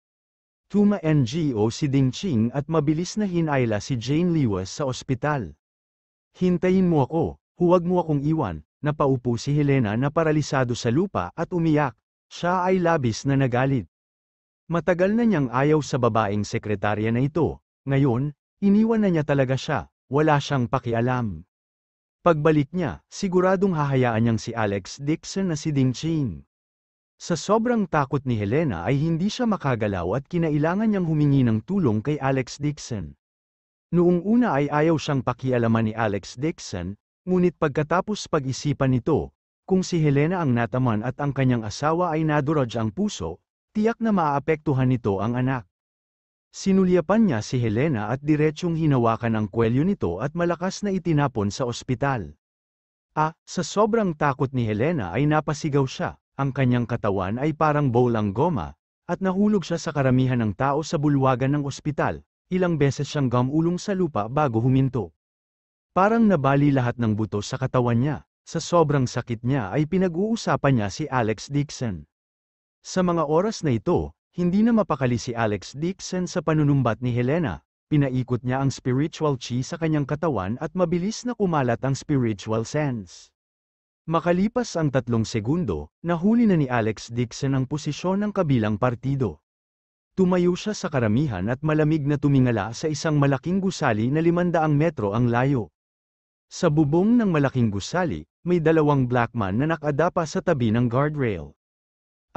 Tuma-NGO si Ding Ching at mabilis na hinayla si Jane Lewis sa ospital. "Hintayin mo ako, huwag mo akong iwan." Napaupo si Helena na paralisado sa lupa at umiyak. Siya ay labis na nagalit. Matagal na niyang ayaw sa babaeng sekretarya na ito, ngayon, iniwan na niya talaga siya, wala siyang pakialam. Pagbalik niya, siguradong hahayaan niyang si Alex Dixon na si Ding Ching. Sa sobrang takot ni Helena ay hindi siya makagalaw at kinailangan niyang humingi ng tulong kay Alex Dixon. Noong una ay ayaw siyang pakialaman ni Alex Dixon, ngunit pagkatapos pag-isipan nito, kung si Helena ang nataman at ang kanyang asawa ay nadurog ang puso, tiyak na maaapektuhan nito ang anak. Sinulyapan niya si Helena at diretsyong hinawakan ang kwelyo nito at malakas na itinapon sa ospital. Sa sobrang takot ni Helena ay napasigaw siya, ang kanyang katawan ay parang bowl ang goma, at nahulog siya sa karamihan ng tao sa bulwagan ng ospital, ilang beses siyang gumulong sa lupa bago huminto. Parang nabali lahat ng buto sa katawan niya. Sa sobrang sakit niya ay pinag-uusapan niya si Alex Dixon. Sa mga oras na ito, hindi na mapakali si Alex Dixon sa panunumbat ni Helena. Pinaikot niya ang spiritual chi sa kanyang katawan at mabilis na kumalat ang spiritual sense. Makalipas ang 3 segundo, nahuli na ni Alex Dixon ang posisyon ng kabilang partido. Tumayo siya sa karamihan at malamig na tumingala sa isang malaking gusali na 500 metro ang layo. Sa bubong ng malaking gusali, may 2 black man na nakadapa sa tabi ng guardrail.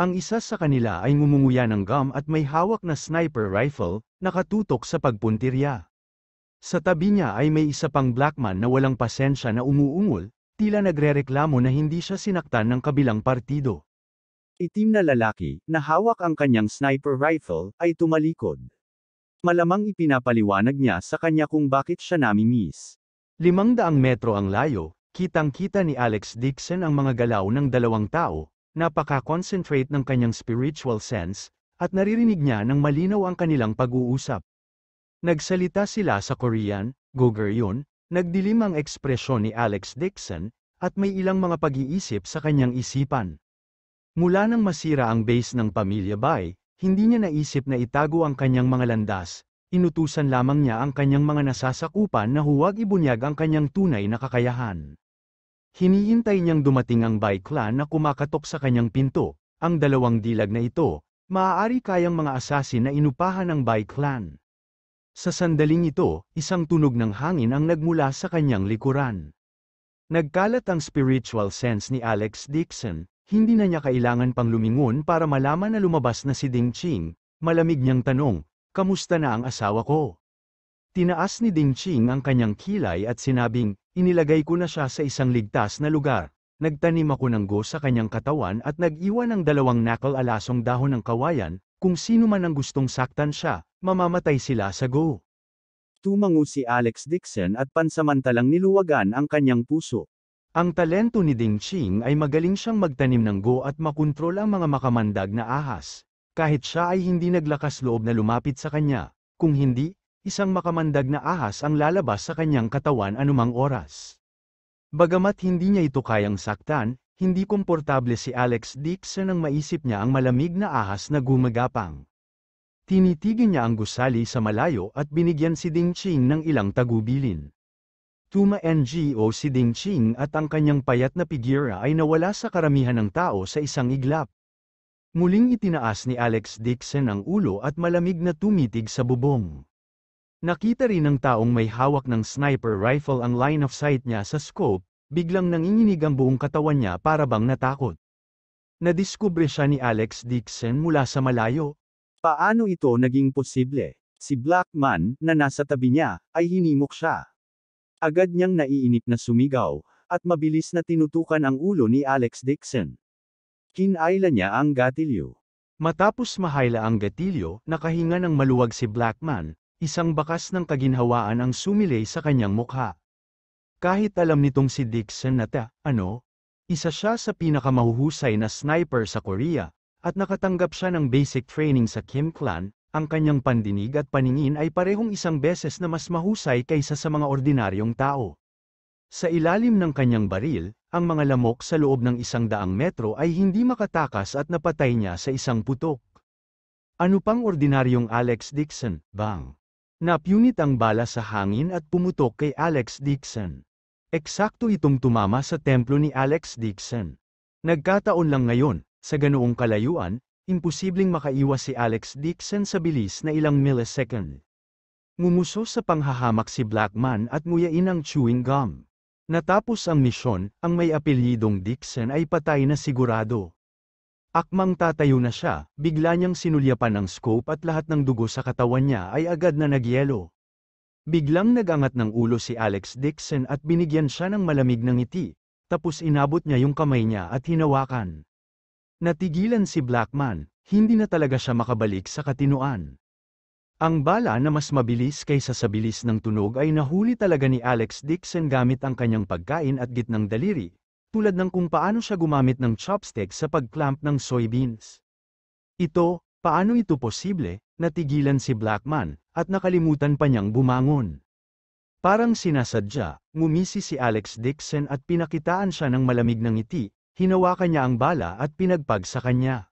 Ang isa sa kanila ay ngumunguya ng gum at may hawak na sniper rifle, nakatutok sa pagpuntirya. Sa tabi niya ay may isa pang black man na walang pasensya na umuungol, tila nagrereklamo na hindi siya sinaktan ng kabilang partido. Itim na lalaki, na hawak ang kanyang sniper rifle, ay tumalikod. Malamang ipinapaliwanag niya sa kanya kung bakit siya namimiss. 500 metro ang layo, kitang-kita ni Alex Dixon ang mga galaw ng 2 tao, napaka-concentrate ng kanyang spiritual sense, at naririnig niya ng malinaw ang kanilang pag-uusap. Nagsalita sila sa Korean, Goguryeo, nagdilim ang ekspresyon ni Alex Dixon, at may ilang mga pag-iisip sa kanyang isipan. Mula nang masira ang base ng pamilya Bai, hindi niya naisip na itago ang kanyang mga landas. Inutusan lamang niya ang kanyang mga nasasakupan na huwag ibunyag ang kanyang tunay na kakayahan. Hinihintay niyang dumating ang Bai clan na kumakatok sa kanyang pinto. Ang 2 dilag na ito, maaari kayang mga assassin na inupahan ng Bai clan. Sa sandaling ito, isang tunog ng hangin ang nagmula sa kanyang likuran. Nagkalat ang spiritual sense ni Alex Dixon, hindi na niya kailangan pang lumingon para malaman na lumabas na si Ding Ching. Malamig niyang tanong, "Kamusta na ang asawa ko?" Tinaas ni Ding Ching ang kanyang kilay at sinabing, "Inilagay ko na siya sa isang ligtas na lugar. Nagtanim ako ng go sa kanyang katawan at nag-iwan ng 2 knuckle alasong dahon ng kawayan, kung sino man ang gustong saktan siya, mamamatay sila sa go. Tumango si Alex Dixon at pansamantalang niluwagan ang kanyang puso. Ang talento ni Ding Ching ay magaling siyang magtanim ng go at makontrol ang mga makamandag na ahas. Kahit siya ay hindi naglakas loob na lumapit sa kanya, kung hindi, isang makamandag na ahas ang lalabas sa kanyang katawan anumang oras. Bagamat hindi niya ito kayang saktan, hindi komportable si Alex Dixon nang maisip niya ang malamig na ahas na gumagapang. Tinitigin niya ang gusali sa malayo at binigyan si Ding Ching ng ilang tagubilin. Tuma-ngo si Ding Ching at ang kanyang payat na figura ay nawala sa karamihan ng tao sa isang iglap. Muling itinaas ni Alex Dixon ang ulo at malamig na tumitig sa bubong. Nakita rin ng taong may hawak ng sniper rifle ang line of sight niya sa scope, biglang nanginginig ang buong katawan niya para bang natakot. Nadiskubre siya ni Alex Dixon mula sa malayo. Paano ito naging posible? Si Blackman, na nasa tabi niya, ay hinimok siya. Agad niyang naiinip na sumigaw, at mabilis na tinutukan ang ulo ni Alex Dixon. Kinayla niya ang gatilyo. Matapos mahayla ang gatilyo, nakahinga ng maluwag si Blackman, isang bakas ng kaginhawaan ang sumilay sa kanyang mukha. Kahit alam nitong si Dixon na isa siya sa pinakamahuhusay na sniper sa Korea, at nakatanggap siya ng basic training sa Kim Clan, ang kanyang pandinig at paningin ay parehong isang beses na mas mahusay kaysa sa mga ordinaryong tao. Sa ilalim ng kanyang baril, ang mga lamok sa loob ng 100 metro ay hindi makatakas at napatay niya sa isang putok. Ano pang ordinaryong Alex Dixon, bang? Napunit ang bala sa hangin at pumutok kay Alex Dixon. Eksakto itong tumama sa templo ni Alex Dixon. Nagkataon lang ngayon, sa ganoong kalayuan, imposibleng makaiwas si Alex Dixon sa bilis na ilang millisecond. Ngumuso sa panghahamak si Blackman at nguyain ang chewing gum. Natapos ang misyon, ang may apelyidong Dixon ay patay na sigurado. Akmang tatayo na siya, bigla niyang sinulyapan ang scope at lahat ng dugo sa katawan niya ay agad na nagyelo. Biglang nagangat ng ulo si Alex Dixon at binigyan siya ng malamig na ngiti, tapos inabot niya yung kamay niya at hinawakan. Natigilan si Blackman, hindi na talaga siya makabalik sa katinuan. Ang bala na mas mabilis kaysa sa bilis ng tunog ay nahuli talaga ni Alex Dixon gamit ang kanyang pagkain at gitnang daliri, tulad ng kung paano siya gumamit ng chopstick sa pagclamp ng soybeans. Paano ito posible? Natigilan si Blackman, at nakalimutan pa niyang bumangon. Parang sinasadya, ngumisi si Alex Dixon at pinakitaan siya ng malamig na ngiti. Hinawakan niya ang bala at pinagpag sa kanya.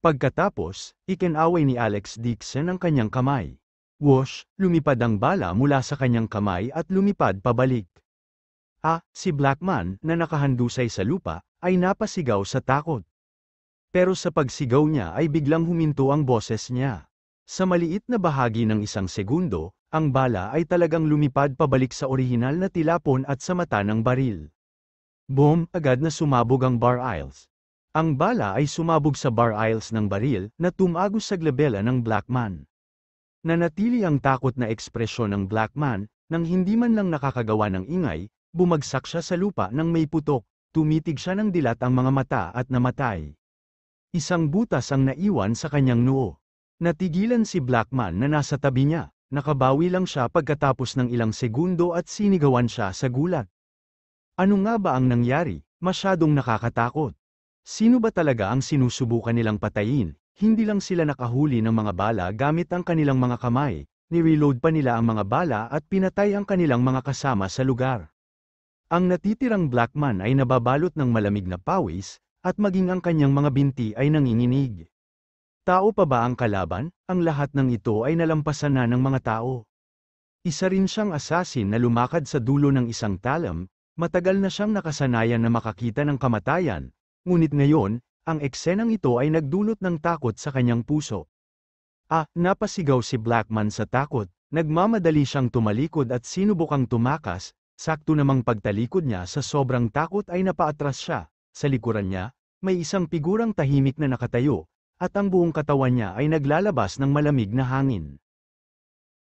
Pagkatapos, ikinaway ni Alex Dixon ang kanyang kamay. Whoosh, lumipad ang bala mula sa kanyang kamay at lumipad pabalik. Si Blackman, na nakahandusay sa lupa, ay napasigaw sa takot. Pero sa pagsigaw niya ay biglang huminto ang boses niya. Sa maliit na bahagi ng 1 segundo, ang bala ay talagang lumipad pabalik sa orihinal na tilapon at sa mata ng baril. Boom! Agad na sumabog ang bar aisles. Ang bala ay sumabog sa bar aisles ng baril na tumagos sa glabela ng Blackman. Nanatili ang takot na ekspresyon ng Blackman, nang hindi man lang nakakagawa ng ingay, bumagsak siya sa lupa nang may putok, tumitig siya ng dilat ang mga mata at namatay. Isang butas ang naiwan sa kanyang noo. Natigilan si Blackman na nasa tabi niya, nakabawi lang siya pagkatapos ng ilang segundo at sinigawan siya sa gulat. Ano nga ba ang nangyari? Masyadong nakakatakot. Sino ba talaga ang sinusubukan nilang patayin? Hindi lang sila nakahuli ng mga bala gamit ang kanilang mga kamay, ni-reload pa nila ang mga bala at pinatay ang kanilang mga kasama sa lugar. Ang natitirang Blackman ay nababalot ng malamig na pawis, at maging ang kanyang mga binti ay nanginginig. Tao pa ba ang kalaban? Ang lahat ng ito ay nalampasan na ng mga tao. Isa rin siyang assassin na lumakad sa dulo ng isang talam. Matagal na siyang nakasanayan na makakita ng kamatayan, ngunit ngayon, ang eksenang ito ay nagdulot ng takot sa kanyang puso. Napasigaw si Blackman sa takot, nagmamadali siyang tumalikod at sinubukang tumakas, sakto namang pagtalikod niya sa sobrang takot ay napaatras siya, sa likuran niya, may isang figurang tahimik na nakatayo, at ang buong katawan niya ay naglalabas ng malamig na hangin.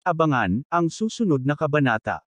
Abangan ang susunod na kabanata.